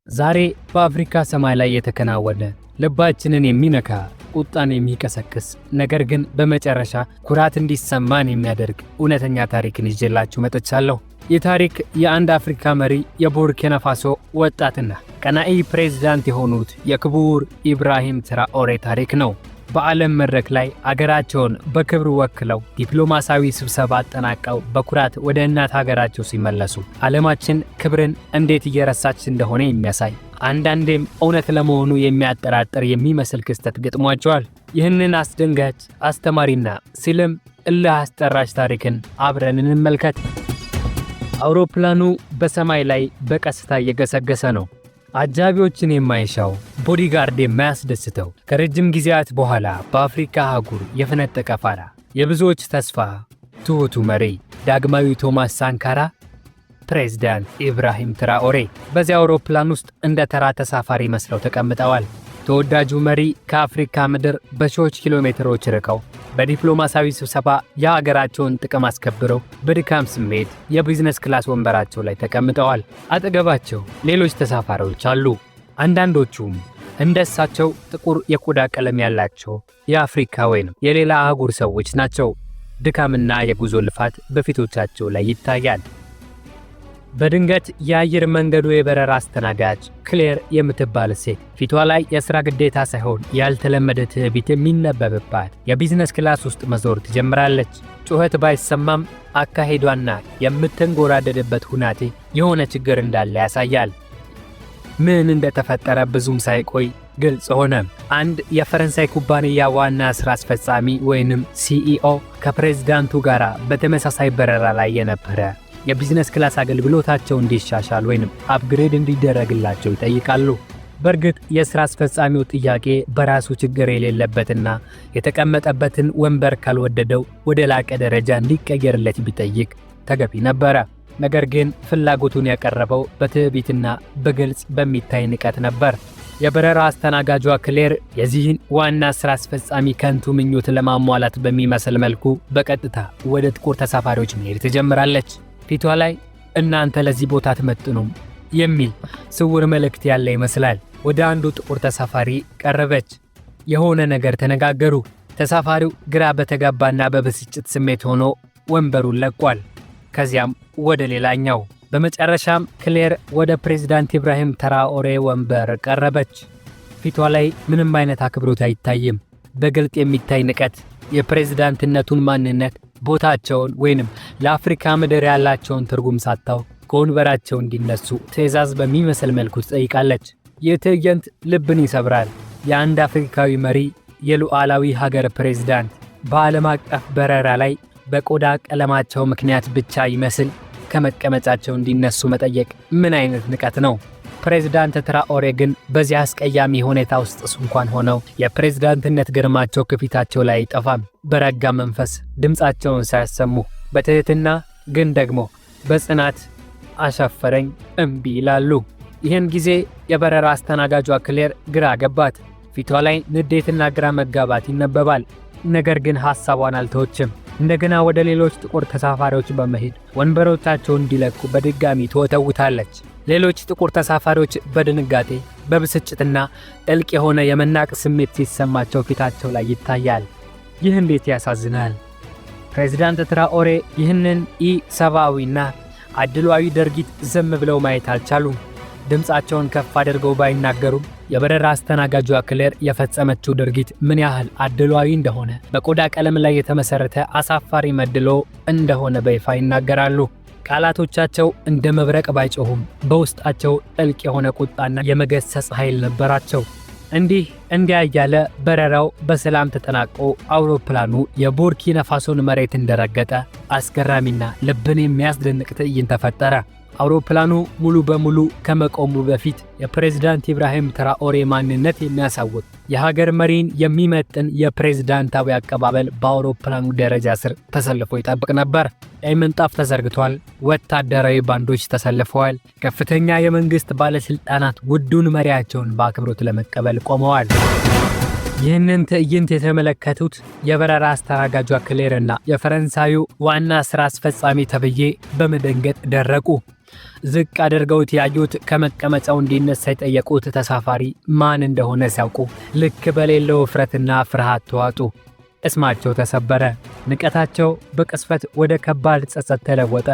ዛሬ በአፍሪካ ሰማይ ላይ የተከናወነ ልባችንን የሚነካ ቁጣን የሚቀሰቅስ ነገር ግን በመጨረሻ ኩራት እንዲሰማን የሚያደርግ እውነተኛ ታሪክን ይዤላችሁ መጥቻለሁ። ይህ ታሪክ የአንድ አፍሪካ መሪ የቡርኪና ፋሶ ወጣትና ቀናኢ ፕሬዝዳንት የሆኑት የክቡር ኢብራሂም ትራኦሬ ታሪክ ነው። በዓለም መድረክ ላይ አገራቸውን በክብር ወክለው ዲፕሎማሲያዊ ስብሰባ አጠናቀው በኩራት ወደ እናት ሀገራቸው ሲመለሱ ዓለማችን ክብርን እንዴት እየረሳች እንደሆነ የሚያሳይ አንዳንዴም እውነት ለመሆኑ የሚያጠራጥር የሚመስል ክስተት ገጥሟቸዋል። ይህንን አስደንጋጭ አስተማሪና ሲልም እልህ አስጨራሽ ታሪክን አብረን እንመልከት። አውሮፕላኑ በሰማይ ላይ በቀስታ እየገሰገሰ ነው። አጃቢዎችን የማይሻው ቦዲጋርድ የማያስደስተው ከረጅም ጊዜያት በኋላ በአፍሪካ አህጉር የፈነጠቀ ፋራ የብዙዎች ተስፋ ትሁቱ መሪ ዳግማዊ ቶማስ ሳንካራ ፕሬዝዳንት ኢብራሂም ትራኦሬ በዚያ አውሮፕላን ውስጥ እንደ ተራ ተሳፋሪ መስለው ተቀምጠዋል። ተወዳጁ መሪ ከአፍሪካ ምድር በሺዎች ኪሎ ሜትሮች ርቀው በዲፕሎማሲያዊ ስብሰባ የሀገራቸውን ጥቅም አስከብረው በድካም ስሜት የቢዝነስ ክላስ ወንበራቸው ላይ ተቀምጠዋል። አጠገባቸው ሌሎች ተሳፋሪዎች አሉ። አንዳንዶቹም እንደሳቸው ጥቁር የቆዳ ቀለም ያላቸው የአፍሪካ ወይንም የሌላ አህጉር ሰዎች ናቸው። ድካምና የጉዞ ልፋት በፊቶቻቸው ላይ ይታያል። በድንገት የአየር መንገዱ የበረራ አስተናጋጅ ክሌር የምትባል ሴት ፊቷ ላይ የሥራ ግዴታ ሳይሆን ያልተለመደ ትዕቢት የሚነበብባት የቢዝነስ ክላስ ውስጥ መዞር ትጀምራለች። ጩኸት ባይሰማም አካሄዷና የምትንጎራደድበት ሁናቴ የሆነ ችግር እንዳለ ያሳያል። ምን እንደተፈጠረ ብዙም ሳይቆይ ግልጽ ሆነ። አንድ የፈረንሳይ ኩባንያ ዋና ሥራ አስፈጻሚ ወይንም ሲኢኦ ከፕሬዝዳንቱ ጋር በተመሳሳይ በረራ ላይ የነበረ የቢዝነስ ክላስ አገልግሎታቸው እንዲሻሻል ወይንም አፕግሬድ እንዲደረግላቸው ይጠይቃሉ። በእርግጥ የሥራ አስፈጻሚው ጥያቄ በራሱ ችግር የሌለበትና የተቀመጠበትን ወንበር ካልወደደው ወደ ላቀ ደረጃ እንዲቀየርለት ቢጠይቅ ተገቢ ነበረ። ነገር ግን ፍላጎቱን ያቀረበው በትዕቢትና በግልጽ በሚታይ ንቀት ነበር። የበረራ አስተናጋጇ ክሌር የዚህን ዋና ሥራ አስፈጻሚ ከንቱ ምኞት ለማሟላት በሚመስል መልኩ በቀጥታ ወደ ጥቁር ተሳፋሪዎች መሄድ ትጀምራለች። ፊቷ ላይ እናንተ ለዚህ ቦታ አትመጥኑም የሚል ስውር መልእክት ያለ ይመስላል። ወደ አንዱ ጥቁር ተሳፋሪ ቀረበች። የሆነ ነገር ተነጋገሩ። ተሳፋሪው ግራ በተጋባና በብስጭት ስሜት ሆኖ ወንበሩን ለቋል። ከዚያም ወደ ሌላኛው። በመጨረሻም ክሌር ወደ ፕሬዝዳንት ኢብራሂም ትራኦሬ ወንበር ቀረበች። ፊቷ ላይ ምንም አይነት አክብሮት አይታይም። በግልጥ የሚታይ ንቀት የፕሬዝዳንትነቱን ማንነት ቦታቸውን ወይንም ለአፍሪካ ምድር ያላቸውን ትርጉም ሳታው ከወንበራቸው እንዲነሱ ትዕዛዝ በሚመስል መልኩ ትጠይቃለች። ይህ ትዕይንት ልብን ይሰብራል። የአንድ አፍሪካዊ መሪ የሉዓላዊ ሀገር ፕሬዝዳንት በዓለም አቀፍ በረራ ላይ በቆዳ ቀለማቸው ምክንያት ብቻ ይመስል ከመቀመጫቸው እንዲነሱ መጠየቅ ምን አይነት ንቀት ነው? ፕሬዝዳንት ትራኦሬ ግን በዚህ አስቀያሚ ሁኔታ ውስጥ እንኳን ሆነው የፕሬዝዳንትነት ግርማቸው ከፊታቸው ላይ አይጠፋም። በረጋ መንፈስ ድምፃቸውን ሳያሰሙ በትህትና ግን ደግሞ በጽናት አሻፈረኝ እምቢ ይላሉ። ይህን ጊዜ የበረራ አስተናጋጇ ክሌር ግራ ገባት። ፊቷ ላይ ንዴትና ግራ መጋባት ይነበባል። ነገር ግን ሐሳቧን አልተወችም። እንደገና ወደ ሌሎች ጥቁር ተሳፋሪዎች በመሄድ ወንበሮቻቸውን እንዲለቁ በድጋሚ ትወተውታለች። ሌሎች ጥቁር ተሳፋሪዎች በድንጋጤ በብስጭትና ጥልቅ የሆነ የመናቅ ስሜት ሲሰማቸው ፊታቸው ላይ ይታያል። ይህ እንዴት ያሳዝናል! ፕሬዝዳንት ትራኦሬ ይህንን ኢሰብአዊና አድሏዊ ድርጊት ዝም ብለው ማየት አልቻሉም። ድምፃቸውን ከፍ አድርገው ባይናገሩም የበረራ አስተናጋጇ ክሌር የፈጸመችው ድርጊት ምን ያህል አድሏዊ እንደሆነ በቆዳ ቀለም ላይ የተመሰረተ አሳፋሪ መድሎ እንደሆነ በይፋ ይናገራሉ። ቃላቶቻቸው እንደ መብረቅ ባይጮሁም በውስጣቸው ጥልቅ የሆነ ቁጣና የመገሰጽ ኃይል ነበራቸው። እንዲያ እያለ በረራው በሰላም ተጠናቆ አውሮፕላኑ የቡርኪና ፋሶን መሬት እንደረገጠ አስገራሚና ልብን የሚያስደንቅ ትዕይንት ተፈጠረ። አውሮፕላኑ ሙሉ በሙሉ ከመቆሙ በፊት የፕሬዝዳንት ኢብራሂም ትራኦሬ ማንነት የሚያሳውቅ የሀገር መሪን የሚመጥን የፕሬዝዳንታዊ አቀባበል በአውሮፕላኑ ደረጃ ስር ተሰልፎ ይጠብቅ ነበር። ቀይ ምንጣፍ ተዘርግቷል። ወታደራዊ ባንዶች ተሰልፈዋል። ከፍተኛ የመንግስት ባለስልጣናት ውዱን መሪያቸውን በአክብሮት ለመቀበል ቆመዋል። ይህንን ትዕይንት የተመለከቱት የበረራ አስተናጋጇ ክሌርና የፈረንሳዩ ዋና ሥራ አስፈጻሚ ተብዬ በመደንገጥ ደረቁ። ዝቅ አድርገውት ያዩት ከመቀመጫው እንዲነሳ የጠየቁት ተሳፋሪ ማን እንደሆነ ሲያውቁ ልክ በሌለው እፍረትና ፍርሃት ተዋጡ። እስማቸው ተሰበረ። ንቀታቸው በቅስፈት ወደ ከባድ ጸጸት ተለወጠ።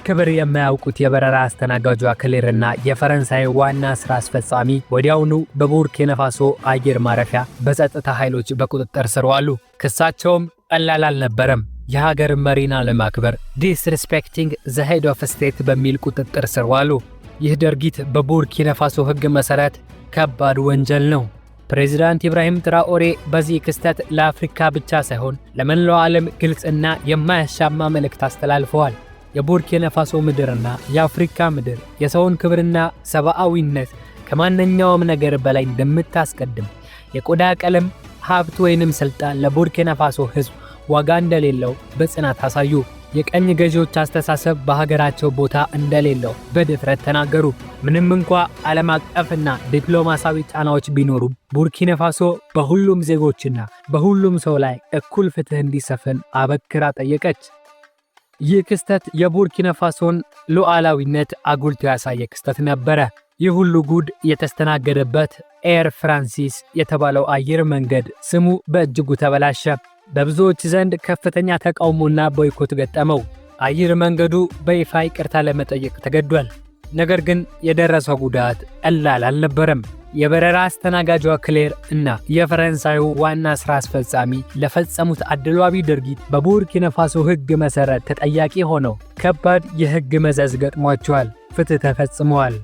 ክብር የማያውቁት የበረራ አስተናጋጇ ክሌርና የፈረንሳይ ዋና ሥራ አስፈጻሚ ወዲያውኑ በቡርኪና ፋሶ አየር ማረፊያ በጸጥታ ኃይሎች በቁጥጥር ስር ዋሉ። ክሳቸውም ቀላል አልነበረም። የሀገር መሪን አለማክበር ዲስሪስፔክቲንግ ዘ ሄድ ኦፍ ስቴት በሚል ቁጥጥር ስር ዋሉ። ይህ ድርጊት በቡርኪና ፋሶ ሕግ መሠረት ከባድ ወንጀል ነው። ፕሬዝዳንት ኢብራሂም ትራኦሬ በዚህ ክስተት ለአፍሪካ ብቻ ሳይሆን ለመላው ዓለም ግልጽና የማያሻማ መልእክት አስተላልፈዋል። የቡርኪና ፋሶ ምድርና የአፍሪካ ምድር የሰውን ክብርና ሰብአዊነት ከማንኛውም ነገር በላይ እንደምታስቀድም፣ የቆዳ ቀለም፣ ሀብት ወይንም ስልጣን ለቡርኪና ፋሶ ሕዝብ ዋጋ እንደሌለው በጽናት አሳዩ። የቀኝ ገዢዎች አስተሳሰብ በሀገራቸው ቦታ እንደሌለው በድፍረት ተናገሩ። ምንም እንኳ ዓለም አቀፍና ዲፕሎማሲያዊ ጫናዎች ቢኖሩም ቡርኪና ፋሶ በሁሉም ዜጎችና በሁሉም ሰው ላይ እኩል ፍትህ እንዲሰፍን አበክራ ጠየቀች። ይህ ክስተት የቡርኪና ፋሶን ሉዓላዊነት አጉልቶ ያሳየ ክስተት ነበረ። ይህ ሁሉ ጉድ የተስተናገደበት ኤር ፍራንሲስ የተባለው አየር መንገድ ስሙ በእጅጉ ተበላሸ። በብዙዎች ዘንድ ከፍተኛ ተቃውሞና ቦይኮት ገጠመው። አየር መንገዱ በይፋ ይቅርታ ለመጠየቅ ተገዷል። ነገር ግን የደረሰው ጉዳት ቀላል አልነበረም። የበረራ አስተናጋጇ ክሌር እና የፈረንሳዩ ዋና ሥራ አስፈጻሚ ለፈጸሙት አድሏዊ ድርጊት በቡርኪና ፋሶ ሕግ መሠረት ተጠያቂ ሆነው ከባድ የሕግ መዘዝ ገጥሟቸዋል። ፍትህ ተፈጽሟል።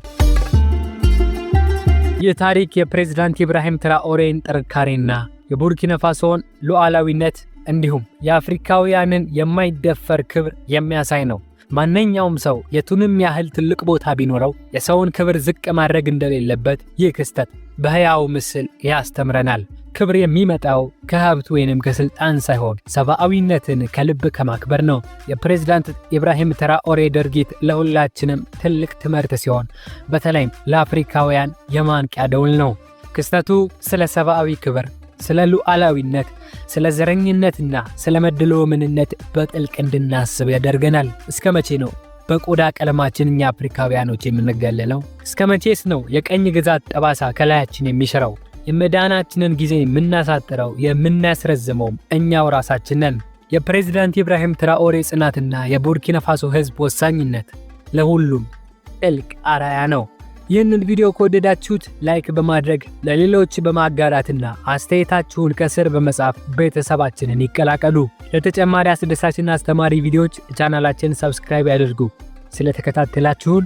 ይህ ታሪክ የፕሬዝዳንት ኢብራሂም ትራኦሬን ጥንካሬና የቡርኪና ፋሶን ሉዓላዊነት እንዲሁም የአፍሪካውያንን የማይደፈር ክብር የሚያሳይ ነው። ማንኛውም ሰው የቱንም ያህል ትልቅ ቦታ ቢኖረው የሰውን ክብር ዝቅ ማድረግ እንደሌለበት ይህ ክስተት በሕያው ምስል ያስተምረናል። ክብር የሚመጣው ከሀብት ወይንም ከስልጣን ሳይሆን ሰብአዊነትን ከልብ ከማክበር ነው። የፕሬዝዳንት ኢብራሂም ትራኦሬ ድርጊት ለሁላችንም ትልቅ ትምህርት ሲሆን፣ በተለይም ለአፍሪካውያን የማንቂያ ደውል ነው። ክስተቱ ስለ ሰብአዊ ክብር፣ ስለ ሉዓላዊነት፣ ስለ ዘረኝነትና ስለ መድሎ ምንነት በጥልቅ እንድናስብ ያደርገናል። እስከ መቼ ነው በቆዳ ቀለማችን እኛ አፍሪካውያኖች የምንገለለው? እስከ መቼስ ነው የቀኝ ግዛት ጠባሳ ከላያችን የሚሽረው? የመዳናችንን ጊዜ የምናሳጥረው የምናስረዝመውም እኛው ራሳችን ነን። የፕሬዝዳንት ኢብራሂም ትራኦሬ ጽናትና የቡርኪና ፋሶ ሕዝብ ወሳኝነት ለሁሉም ጥልቅ አርአያ ነው። ይህንን ቪዲዮ ከወደዳችሁት ላይክ በማድረግ ለሌሎች በማጋራትና አስተያየታችሁን ከስር በመጻፍ ቤተሰባችንን ይቀላቀሉ። ለተጨማሪ አስደሳችና አስተማሪ ቪዲዮዎች ቻናላችንን ሰብስክራይብ ያድርጉ። ስለተከታተላችሁን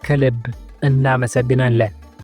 ከልብ እናመሰግናለን።